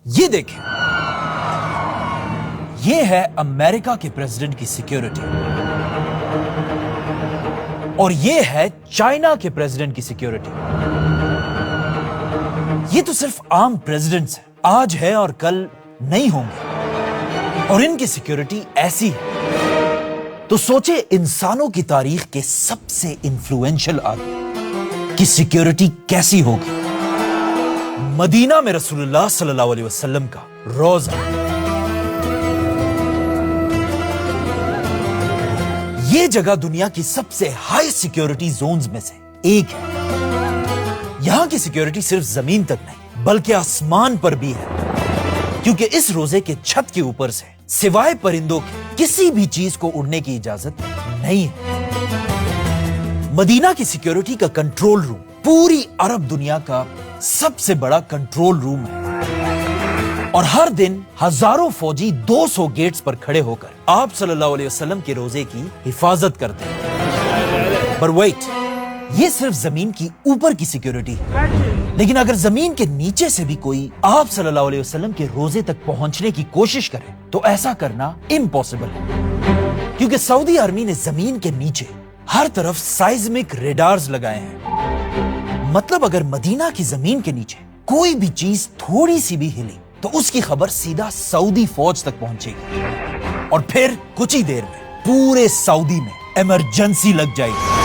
یہ دیکھیں، یہ ہے امریکہ کے پریزیڈنٹ کی سیکیورٹی اور یہ ہے چائنا کے پریزیڈنٹ کی سیکیورٹی۔ یہ تو صرف عام پریزیڈنٹس ہیں، آج ہے اور کل نہیں ہوں گے، اور ان کی سیکیورٹی ایسی ہے تو سوچے انسانوں کی تاریخ کے سب سے انفلوئنشل آدمی کی سیکیورٹی کیسی ہوگی۔ مدینہ میں رسول اللہ صلی اللہ علیہ وسلم کا روزہ، یہ جگہ دنیا کی سب سے ہائی سیکیورٹی زونز میں سے ایک ہے۔ یہاں کی سیکیورٹی صرف زمین تک نہیں بلکہ آسمان پر بھی ہے، کیونکہ اس روزے کے چھت کے اوپر سے سوائے پرندوں کے کسی بھی چیز کو اڑنے کی اجازت نہیں ہے۔ مدینہ کی سیکیورٹی کا کنٹرول روم پوری عرب دنیا کا سب سے بڑا کنٹرول روم ہے، اور ہر دن ہزاروں فوجی 200 گیٹس پر کھڑے ہو کر آپ صلی اللہ علیہ وسلم کے روزے کی حفاظت کرتے ہیں۔ پر ویٹ، یہ صرف زمین کی اوپر کی سیکیورٹی ہے، لیکن اگر زمین کے نیچے سے بھی کوئی آپ صلی اللہ علیہ وسلم کے روزے تک پہنچنے کی کوشش کرے تو ایسا کرنا امپاسبل ہے، کیونکہ سعودی آرمی نے زمین کے نیچے ہر طرف سائزمک ریڈارز لگائے ہیں۔ مطلب اگر مدینہ کی زمین کے نیچے کوئی بھی چیز تھوڑی سی بھی ہلی تو اس کی خبر سیدھا سعودی فوج تک پہنچے گی، اور پھر کچھ ہی دیر میں پورے سعودی میں ایمرجنسی لگ جائے گی۔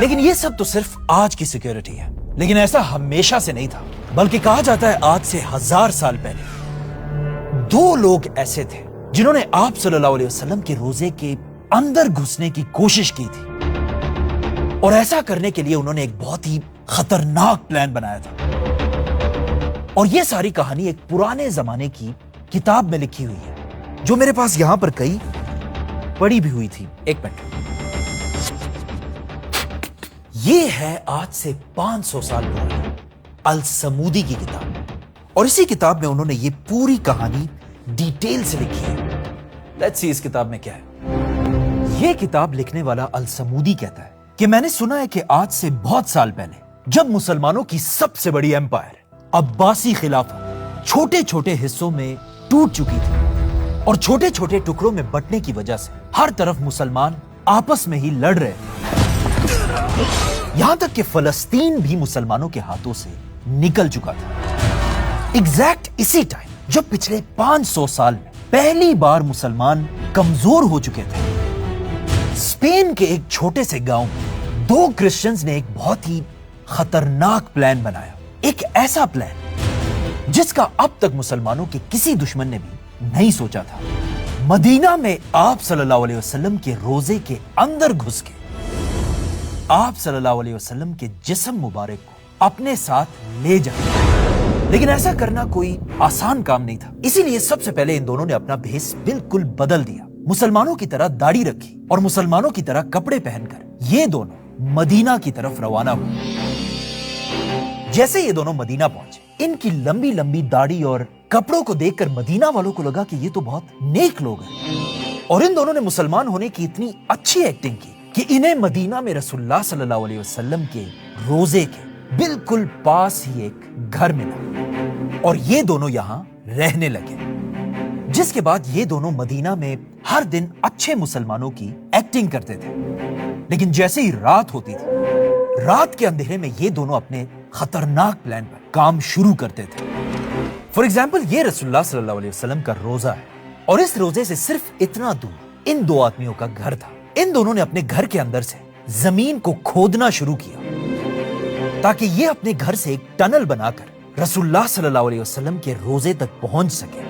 لیکن یہ سب تو صرف آج کی سیکیورٹی ہے، لیکن ایسا ہمیشہ سے نہیں تھا، بلکہ کہا جاتا ہے آج سے 1000 سال پہلے 2 لوگ ایسے تھے جنہوں نے آپ صلی اللہ علیہ وسلم کے روزے کے اندر گھسنے کی کوشش کی تھی، اور ایسا کرنے کے لیے انہوں نے ایک بہت ہی خطرناک پلان بنایا تھا۔ اور یہ ساری کہانی ایک پرانے زمانے کی کتاب میں لکھی ہوئی ہے جو میرے پاس یہاں پر کئی پڑھی بھی ہوئی تھی۔ ایک منٹ، یہ ہے آج سے 500 سال پرانی السمودی کی کتاب، اور اسی کتاب میں انہوں نے یہ پوری کہانی ڈیٹیل سے لکھی ہے۔ لیٹس سی اس کتاب میں کیا ہے۔ یہ کتاب لکھنے والا السمودی کہتا ہے کہ میں نے سنا ہے کہ آج سے بہت سال پہلے جب مسلمانوں کی سب سے بڑی ایمپائر عباسی خلافت چھوٹے چھوٹے حصوں میں ٹوٹ چکی تھی، اور چھوٹے چھوٹے ٹکڑوں میں بٹنے کی وجہ سے ہر طرف مسلمان آپس میں ہی لڑ رہے تھے، یہاں تک کہ فلسطین بھی مسلمانوں کے ہاتھوں سے نکل چکا تھا۔ ایگزیکٹ اسی ٹائم جب پچھلے 500 سال میں پہلی بار مسلمان کمزور ہو چکے تھے، اسپین کے ایک چھوٹے سے گاؤں میں 2 کرسچنز نے ایک بہت ہی خطرناک پلان بنایا، ایک ایسا پلان جس کا اب تک مسلمانوں کے کسی دشمن نے بھی نہیں سوچا تھا۔ مدینہ میں آپ صلی اللہ علیہ وسلم کے روزے کے اندر گھس کے آپ صلی اللہ علیہ وسلم کے جسم مبارک کو اپنے ساتھ لے جائے، لیکن ایسا کرنا کوئی آسان کام نہیں تھا، اسی لیے سب سے پہلے ان دونوں نے اپنا بھیس بالکل بدل دیا، مسلمانوں کی طرح داڑھی رکھی اور مسلمانوں کی طرح کپڑے پہن کر یہ دونوں مدینہ کی طرف روانہ ہوئے۔ جیسے یہ دونوں مدینہ پہنچے، ان کی لمبی لمبی داڑھی اور کپڑوں کو دیکھ کر مدینہ والوں کو لگا کہ یہ تو بہت نیک لوگ ہیں، اور ان دونوں نے مسلمان ہونے کی اتنی اچھی ایکٹنگ کی کہ انہیں مدینہ میں رسول اللہ صلی اللہ علیہ وسلم کے روزے کے بالکل پاس ہی ایک گھر ملا، اور یہ دونوں یہاں رہنے لگے، جس کے بعد یہ دونوں مدینہ میں ہر دن اچھے مسلمانوں کی ایکٹنگ کرتے تھے، لیکن جیسے ہی رات ہوتی تھی، رات کے اندھیرے میں یہ دونوں اپنے خطرناک پلان پر کام شروع کرتے تھے۔ فار ایگزامپل، یہ رسول اللہ صلی اللہ علیہ وسلم کا روزہ ہے، اور اس روزے سے صرف اتنا دور ان 2 آدمیوں کا گھر تھا۔ ان دونوں نے اپنے گھر کے اندر سے زمین کو کھودنا شروع کیا تاکہ یہ اپنے گھر سے ایک ٹنل بنا کر رسول اللہ صلی اللہ علیہ وسلم کے روزے تک پہنچ سکے،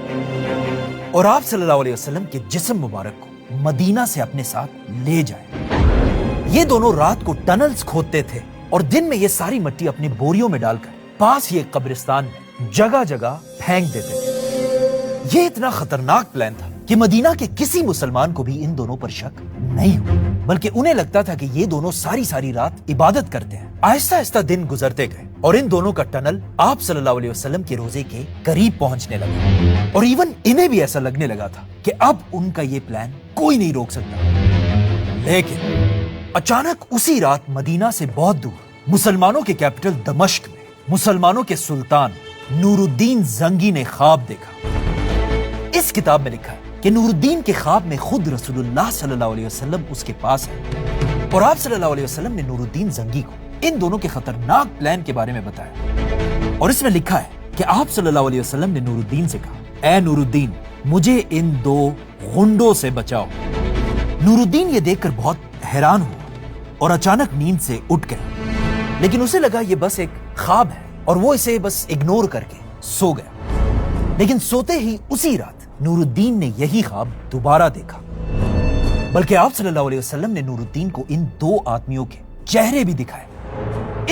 اور آپ صلی اللہ علیہ وسلم کے جسم مبارک کو مدینہ سے اپنے ساتھ لے جائے۔ یہ دونوں رات کو ٹنلز کھودتے تھے اور دن میں یہ ساری مٹی اپنے بوریوں میں ڈال کر پاس ہی ایک قبرستان میں جگہ جگہ پھینک دیتے تھے۔ یہ اتنا خطرناک پلان تھا کہ مدینہ کے کسی مسلمان کو بھی ان دونوں پر شک نہیں ہوا، بلکہ انہیں لگتا تھا کہ یہ دونوں ساری رات عبادت کرتے ہیں۔ آہستہ آہستہ دن گزرتے گئے اور ان دونوں کا ٹنل آپ صلی اللہ علیہ وسلم کے روزے کے قریب پہنچنے لگا، اور ایون انہیں بھی ایسا لگنے لگا تھا کہ اب ان کا یہ پلان کوئی نہیں روک سکتا۔ لیکن اچانک اسی رات مدینہ سے بہت دور مسلمانوں کے کیپٹل دمشق میں مسلمانوں کے سلطان نور الدین زنگی نے خواب دیکھا۔ اس کتاب میں لکھا ہے کہ نور الدین کے خواب میں خود رسول اللہ صلی اللہ علیہ وسلم اس کے پاس ہے اور آپ صلی اللہ علیہ وسلم نے نور الدین زنگی کو ان دونوں کے خطرناک پلان کے بارے میں بتایا، اور اس میں لکھا ہے کہ آپ صلی اللہ علیہ وسلم نے نور الدین سے کہا، اے نور الدین مجھے ان دو غنڈوں سے بچاؤ۔ نور الدین یہ دیکھ کر بہت حیران ہوا اور اچانک نیند سے اٹھ گیا، لیکن اسے لگا یہ بس ایک خواب ہے اور وہ اسے بس اگنور کر کے سو گیا۔ لیکن سوتے ہی اسی رات نور الدین نے یہی خواب دوبارہ دیکھا، بلکہ آپ صلی اللہ علیہ وسلم نے نور الدین کو ان دو آدمیوں کے چہرے بھی دکھائے۔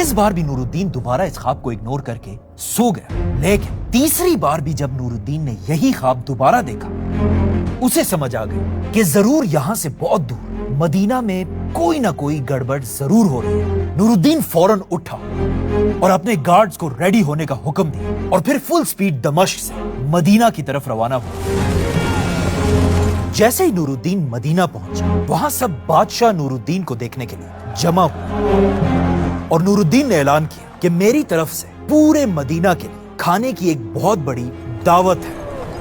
اس بار بھی نور الدین دوبارہ اس خواب کو اگنور کر کے سو گیا، لیکن تیسری بار بھی جب نور الدین نے یہی خواب دوبارہ دیکھا، اسے سمجھ آ گئی کہ ضرور یہاں سے بہت دور مدینہ میں کوئی نہ کوئی گڑبڑ ضرور ہو رہی ہے۔ نور الدین فوراً اٹھا اور اپنے گارڈز کو ریڈی ہونے کا حکم دیا اور پھر فل سپیڈ دمشق سے مدینہ کی طرف روانہ ہوا۔ جیسے ہی نور الدین مدینہ پہنچا، وہاں سب بادشاہ نور الدین کو دیکھنے کے لیے جمع ہوئے اور نور الدین نے اعلان کیا کہ میری طرف سے پورے مدینہ کے لیے کھانے کی ایک بہت بڑی دعوت ہے،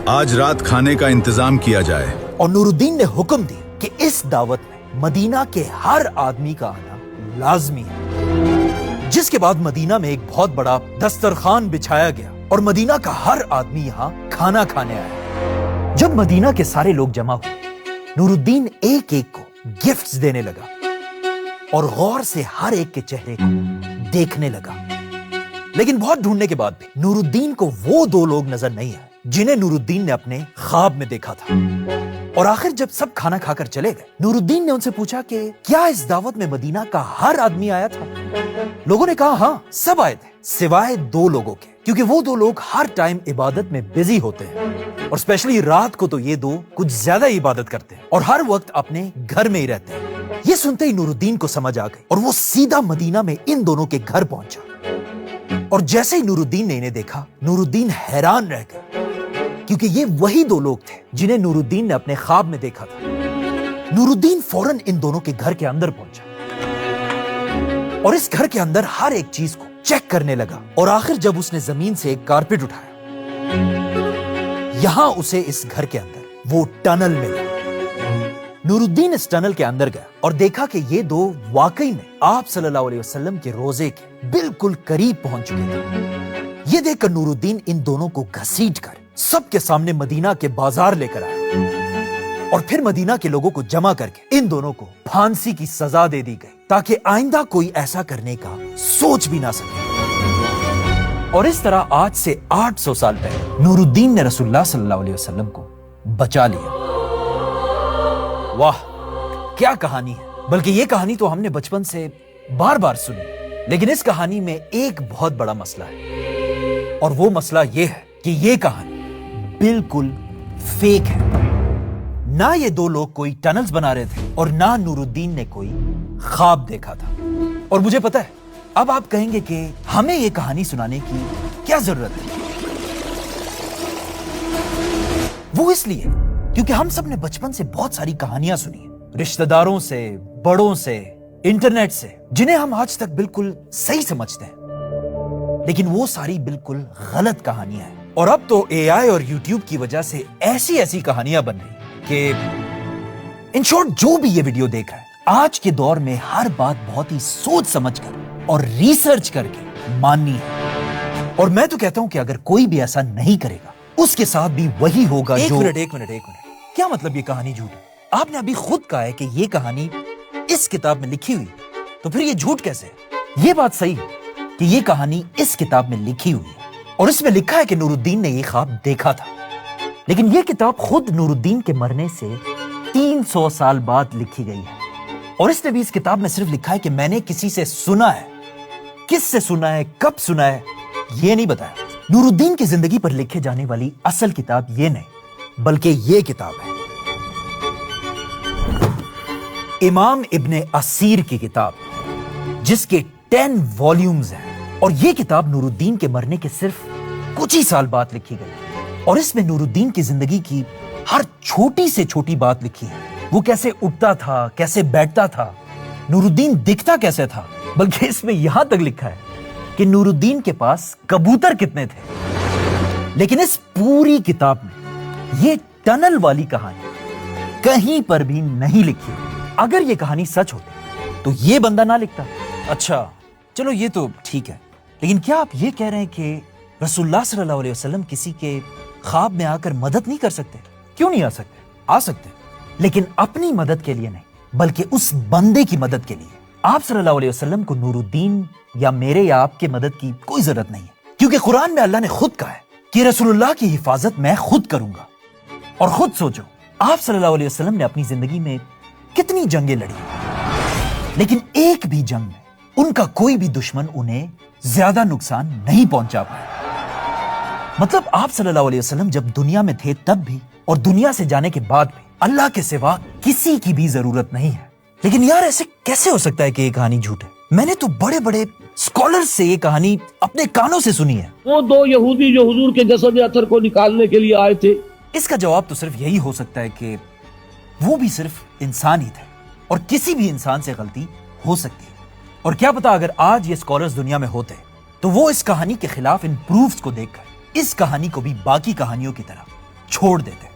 آج رات کھانے کا انتظام کیا جائے۔ اور نور الدین نے حکم دی کہ اس دعوت میں مدینہ کے ہر آدمی کا آنا لازمی ہے، جس کے بعد مدینہ میں ایک بہت بڑا دسترخوان بچھایا گیا اور مدینہ کا ہر آدمی یہاں کھانا کھانے آیا۔ جب مدینہ کے سارے لوگ جمع ہوئے، نور الدین ایک ایک کو گفٹس دینے لگا اور غور سے ہر ایک کے چہرے کو دیکھنے لگا، لیکن بہت ڈھونڈنے کے بعد بھی نور الدین کو وہ دو لوگ نظر نہیں آئے جنہیں نور الدین نے اپنے خواب میں دیکھا تھا۔ اور آخر جب سب کھانا کھا کر چلے گئے، نور الدین نے ان سے پوچھا کہ کیا اس دعوت میں مدینہ کا ہر آدمی آیا تھا؟ لوگوں نے کہا ہاں، سب آئے تھے سوائے دو لوگوں کے، کیونکہ وہ دو لوگ ہر ٹائم عبادت میں بزی ہوتے ہیں اور اسپیشلی رات کو تو یہ دو کچھ زیادہ ہی عبادت کرتے ہیں اور ہر وقت اپنے گھر میں ہی رہتے ہیں۔ یہ سنتے ہی نور الدین کو سمجھ آ گئی اور وہ سیدھا مدینہ میں ان دونوں کے گھر پہنچا، اور جیسے ہی نور الدین نے انہیں دیکھا، نور الدین حیران رہ گیا، کیونکہ یہ وہی دو لوگ تھے جنہیں نور الدین نے اپنے خواب میں دیکھا تھا۔ نور الدین فوراً ان دونوں کے گھر کے اندر پہنچا اور اس گھر کے اندر ہر ایک چیز کو چیک کرنے لگا، اور آخر جب اس نے زمین سے ایک کارپٹ اٹھایا، یہاں اسے اس گھر کے اندر وہ ٹنل ملا۔ نور الدین اس ٹنل کے اندر گیا اور دیکھا کہ یہ دو واقعی میں آپ صلی اللہ علیہ وسلم کے روزے کے بالکل قریب پہنچ چکے تھے۔ یہ دیکھ کر نور الدین ان دونوں کو گھسیٹ کر سب کے سامنے مدینہ کے بازار لے کر آیا اور پھر مدینہ کے لوگوں کو جمع کر کے ان دونوں کو پھانسی کی سزا دے دی گئی تاکہ آئندہ کوئی ایسا کرنے کا سوچ بھی نہ سکے۔ اور اس طرح آج سے 800 سال پہلے نور الدین نے رسول اللہ صلی اللہ علیہ وسلم کو بچا لیا۔ واہ کیا کہانی ہے! بلکہ یہ کہانی تو ہم نے بچپن سے بار بار سنی، لیکن اس کہانی میں ایک بہت بڑا مسئلہ ہے، اور وہ مسئلہ یہ ہے کہ یہ کہانی بالکل فیک ہے۔ نہ یہ دو لوگ کوئی ٹنلز بنا رہے تھے اور نہ نور الدین نے کوئی خواب دیکھا تھا۔ اور مجھے پتا ہے اب آپ کہیں گے کہ ہمیں یہ کہانی سنانے کی کیا ضرورت ہے؟ وہ اس لیے کیونکہ ہم سب نے بچپن سے بہت ساری کہانیاں سنی ہیں، رشتہ داروں سے، بڑوں سے، انٹرنیٹ سے، جنہیں ہم آج تک بالکل صحیح سمجھتے ہیں، لیکن وہ ساری بالکل غلط کہانیاں ہیں۔ اور اب تو اے آئی اور یوٹیوب کی وجہ سے ایسی کہانیاں بن رہی کہ ان شارٹ جو بھی یہ ویڈیو دیکھ رہا ہے، آج کے دور میں ہر بات بہت ہی سوچ سمجھ کر اور ریسرچ کر کے ماننی ہے۔ اور میں تو کہتا ہوں کہ اگر کوئی بھی ایسا نہیں کرے گا، اس کے ساتھ بھی وہی ہوگا جو… ایک منٹ کیا مطلب یہ کہانی جھوٹ ہے؟ آپ نے ابھی خود کہا ہے کہ یہ کہانی اس کتاب میں لکھی ہوئی، تو پھر یہ جھوٹ کیسے ہے؟ یہ بات صحیح ہے کہ یہ کہانی اس کتاب میں لکھی ہوئی ہے اور اس میں لکھا ہے کہ نور الدین نے یہ خواب دیکھا تھا، لیکن یہ کتاب خود نور الدین کے مرنے سے 300 سال بعد لکھی گئی ہے، اور اس نے بھی اس کتاب میں صرف لکھا ہے کہ میں نے کسی سے سنا ہے۔ کس سے سنا ہے، کب سنا ہے، یہ نہیں بتایا۔ نور الدین کی زندگی پر لکھے جانے والی اصل کتاب یہ نہیں، بلکہ یہ کتاب ہے امام ابن اسیر کی کتاب، جس کے 10 والیومز ہیں، اور یہ کتاب نور الدین کے مرنے کے صرف کچھ ہی سال بعد لکھی گئی، اور اس میں نور الدین کی زندگی کی ہر چھوٹی سے چھوٹی بات لکھی ہے۔ وہ کیسے اٹھتا تھا، کیسے بیٹھتا تھا، نور الدین دکھتا کیسے تھا، بلکہ اس میں یہاں تک لکھا ہے کہ نور الدین کے پاس کبوتر کتنے تھے، لیکن اس پوری کتاب میں یہ ٹنل والی کہانی کہیں پر بھی نہیں لکھی۔ اگر یہ کہانی سچ ہوتی تو یہ بندہ نہ لکھتا۔ اچھا چلو یہ تو ٹھیک ہے، لیکن کیا آپ یہ کہہ رہے ہیں کہ رسول اللہ صلی اللہ علیہ وسلم کسی کے خواب میں آ کر مدد نہیں کر سکتے؟ کیوں نہیں آ سکتے؟ آ سکتے، لیکن اپنی مدد کے لیے نہیں، بلکہ اس بندے کی مدد کے لیے۔ آپ صلی اللہ علیہ وسلم کو نور الدین یا میرے یا آپ کے مدد کی کوئی ضرورت نہیں ہے، کیونکہ قرآن میں اللہ نے خود کہا ہے کہ رسول اللہ کی حفاظت میں خود کروں گا۔ اور خود سوچو، آپ صلی اللہ علیہ وسلم نے اپنی زندگی میں کتنی جنگیں لڑی، لیکن ایک بھی جنگ میں ان کا کوئی بھی دشمن انہیں زیادہ نقصان نہیں پہنچا پایا۔ مطلب آپ صلی اللہ علیہ وسلم جب دنیا میں تھے تب بھی اور دنیا سے جانے کے بعد بھی اللہ کے سوا کسی کی بھی ضرورت نہیں ہے۔ لیکن یار ایسے کیسے ہو سکتا ہے کہ یہ کہانی جھوٹ ہے؟ میں نے تو بڑے بڑے اسکالرز سے یہ کہانی اپنے کانوں سے سنی ہے۔ وہ دو یہودی جو حضور کے جسد اطہر کو نکالنے کے لیے آئے تھے، اس کا جواب تو صرف یہی ہو سکتا ہے کہ وہ بھی صرف انسان ہی تھے، اور کسی بھی انسان سے غلطی ہو سکتی ہے۔ اور کیا پتا اگر آج یہ اسکالرز دنیا میں ہوتے تو وہ اس کہانی کے خلاف ان پروفز کو دیکھ کر اس کہانی کو بھی باقی کہانیوں کی طرح چھوڑ دیتے۔